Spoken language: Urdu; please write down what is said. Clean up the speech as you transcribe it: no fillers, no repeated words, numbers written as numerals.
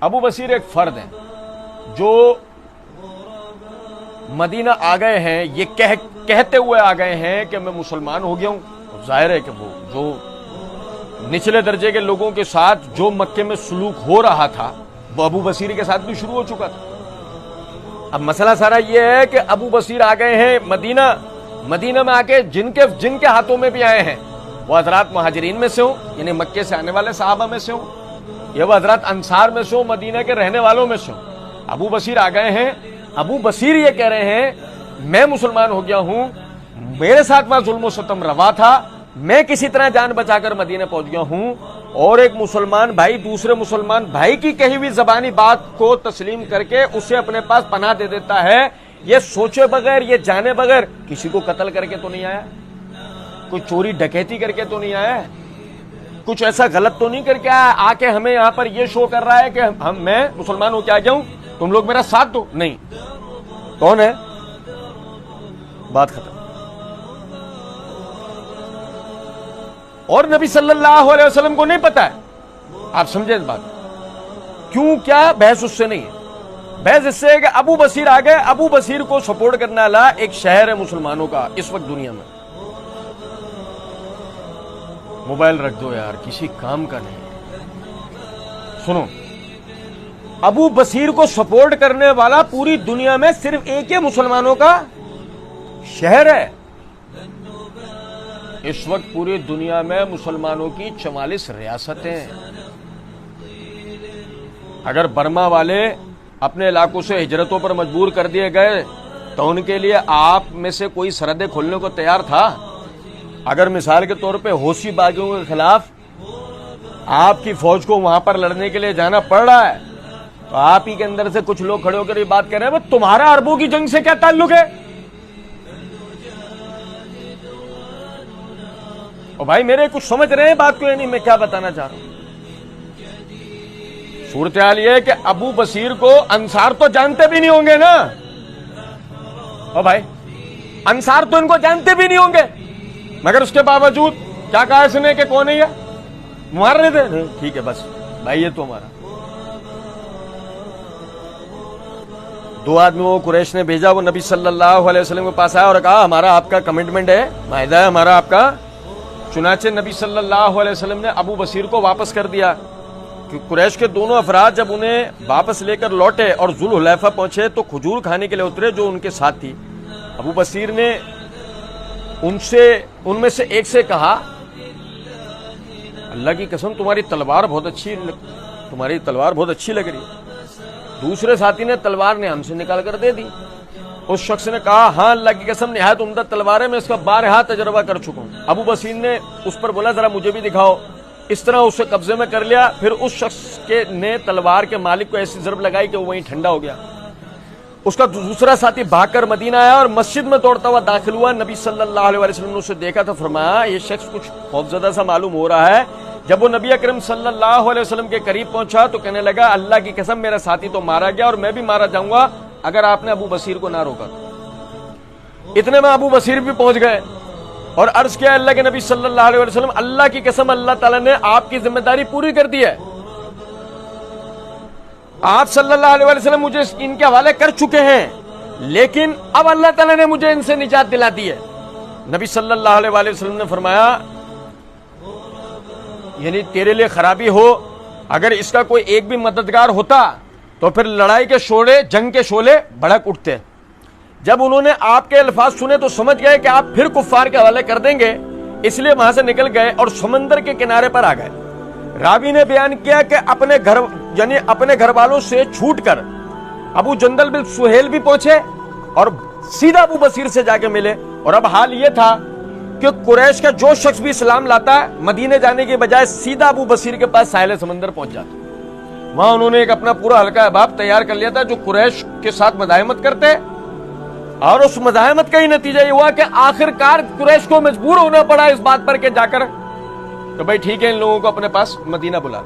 ابو بصیر ایک فرد ہیں جو مدینہ آ گئے ہیں، یہ کہتے ہوئے آ گئے ہیں کہ میں مسلمان ہو گیا ہوں. ظاہر ہے کہ وہ جو نچلے درجے کے لوگوں کے ساتھ جو مکے میں سلوک ہو رہا تھا وہ ابو بصیر کے ساتھ بھی شروع ہو چکا تھا. اب مسئلہ سارا یہ ہے کہ ابو بصیر آ گئے ہیں مدینہ میں آ کے جن کے ہاتھوں میں بھی آئے ہیں وہ حضرات مہاجرین میں سے ہوں، یعنی مکے سے آنے والے صحابہ میں سے ہوں، یا وہ حضرات انصار میں سے ہوں، مدینہ کے رہنے والوں میں سے ہوں. ابو بصیر آ گئے ہیں. ابو بصیر یہ کہہ رہے ہیں میں مسلمان ہو گیا ہوں، میرے ساتھ وہاں ظلم و ستم روا تھا، میں کسی طرح جان بچا کر مدینہ پہنچ گیا ہوں. اور ایک مسلمان بھائی دوسرے مسلمان بھائی کی کہی ہوئی زبانی بات کو تسلیم کر کے اسے اپنے پاس پناہ دے دیتا ہے، یہ سوچے بغیر، یہ جانے بغیر. کسی کو قتل کر کے تو نہیں آیا، کوئی چوری ڈکیتی کر کے تو نہیں آیا، کچھ ایسا غلط تو نہیں کر کے آیا آ کے ہمیں یہاں پر یہ شو کر رہا ہے کہ میں مسلمان ہو کے آ گیا ہوں، تم لوگ میرا ساتھ دو. نہیں. کون ہے؟ بات ختم. اور نبی صلی اللہ علیہ وسلم کو نہیں پتا ہے. آپ سمجھیں اس بات. کیوں؟ کیا بحث اس سے نہیں ہے. بحث اس سے ہے کہ ابو بصیر آ گئے. ابو بصیر کو سپورٹ کرنے والا ایک شہر ہے مسلمانوں کا اس وقت دنیا میں. موبائل رکھ دو یار، کسی کام کا نہیں. سنو، ابو بصیر کو سپورٹ کرنے والا پوری دنیا میں صرف ایک ہی مسلمانوں کا شہر ہے. اس وقت پوری دنیا میں مسلمانوں کی 44 ریاستیں ہیں. اگر برما والے اپنے علاقوں سے ہجرتوں پر مجبور کر دیے گئے تو ان کے لیے آپ میں سے کوئی سرحدیں کھولنے کو تیار تھا؟ اگر مثال کے طور پہ حوثی باغیوں کے خلاف آپ کی فوج کو وہاں پر لڑنے کے لیے جانا پڑ رہا ہے تو آپ ہی کے اندر سے کچھ لوگ کھڑے ہو کر یہ بات کر رہے ہیں تمہارا عربوں کی جنگ سے کیا تعلق ہے؟ اور بھائی میرے کچھ سمجھ رہے ہیں بات کو یا نہیں؟ میں کیا بتانا چاہ رہا ہوں. صورتحال یہ ہے کہ ابو بصیر کو انصار تو جانتے بھی نہیں ہوں گے نا. اور بھائی انصار تو ان کو جانتے بھی نہیں ہوں گے، مگر اس کے باوجود کیا کہا اس نے کہ کون ہے یہ مار رہے تھے؟ ٹھیک ہے بس بھائی یہ تو ہمارا. دو آدمیوں کو قریش نے بھیجا، وہ نبی صلی اللہ علیہ وسلم کے پاس آیا اور کہا ہمارا آپ کا کمٹمنٹ ہے، معاہدہ ہے ہمارا آپ کا. چنانچہ نبی صلی اللہ علیہ وسلم نے ابو بصیر کو واپس کر دیا. قریش کے دونوں افراد جب انہیں واپس لے کر لوٹے اور ذوالحلیفہ پہنچے تو کھجور کھانے کے لیے اترے جو ان کے ساتھ تھی. ابو بصیر نے ان میں سے ایک سے کہا اللہ کی قسم تمہاری تلوار بہت اچھی لگ رہی ہے. دوسرے ساتھی نے تلوار نے ہم سے نکال کر دے دی. اس شخص نے کہا ہاں اللہ کی قسم نہایت عمدہ تلوار ہے، میں اس کا بارہا تجربہ کر چکا ہوں. ابو بصیر نے اس پر بولا ذرا مجھے بھی دکھاؤ. اس طرح اسے قبضے میں کر لیا. پھر اس شخص نے تلوار کے مالک کو ایسی ضرب لگائی کہ وہ وہیں ٹھنڈا ہو گیا. اس کا دوسرا ساتھی بھاگ کر مدینہ آیا اور مسجد میں دوڑتا ہوا داخل ہوا. نبی صلی اللہ علیہ وسلم نے اسے دیکھا تو فرمایا یہ شخص کچھ خوفزدہ سا معلوم ہو رہا ہے. جب وہ نبی اکرم صلی اللہ علیہ وسلم کے قریب پہنچا تو کہنے لگا اللہ کی قسم میرا ساتھی تو مارا گیا اور میں بھی مارا جاؤں گا اگر آپ نے ابو بصیر کو نہ روکا. اتنے میں ابو بصیر بھی پہنچ گئے اور عرض کیا اللہ کے نبی صلی اللہ علیہ وسلم اللہ کی قسم اللہ تعالیٰ نے آپ کی ذمہ داری پوری کر دی ہے. آپ صلی اللہ علیہ وسلم مجھے ان کے حوالے کر چکے ہیں لیکن اب اللہ تعالیٰ نے مجھے ان سے نجات دلا دی ہے. نبی صلی اللہ علیہ وسلم نے فرمایا یعنی تیرے لیے خرابی ہو، اگر اس کا کوئی ایک بھی مددگار ہوتا تو پھر لڑائی کے شعلے جنگ کے شعلے بھڑک اٹھتے. جب انہوں نے آپ کے الفاظ سنے تو سمجھ گئے کہ آپ پھر کفار کے حوالے کر دیں گے، اس لیے وہاں سے نکل گئے اور سمندر کے کنارے پر آ گئے. راوی نے بیان کیا کہ اپنے گھر والوں سے چھوٹ کر ابو جندل بن سہیل بھی پہنچے اور سیدھا ابو بصیر سے جا کے ملے. اور اب حال یہ تھا کہ قریش کا جو شخص بھی اسلام لاتا مدینے جانے کے بجائے سیدھا ابو بصیر کے پاس ساحل سمندر پہنچ جاتا. وہاں انہوں نے ایک اپنا پورا حلقہ احباب تیار کر لیا تھا جو قریش کے ساتھ مزاحمت کرتے، اور اس مزاحمت کا ہی نتیجہ یہ ہوا کہ آخر کار قریش کو مجبور ہونا پڑا اس بات پر کہ جا کر کہ بھائی ٹھیک ہے ان لوگوں کو اپنے پاس مدینہ بلا.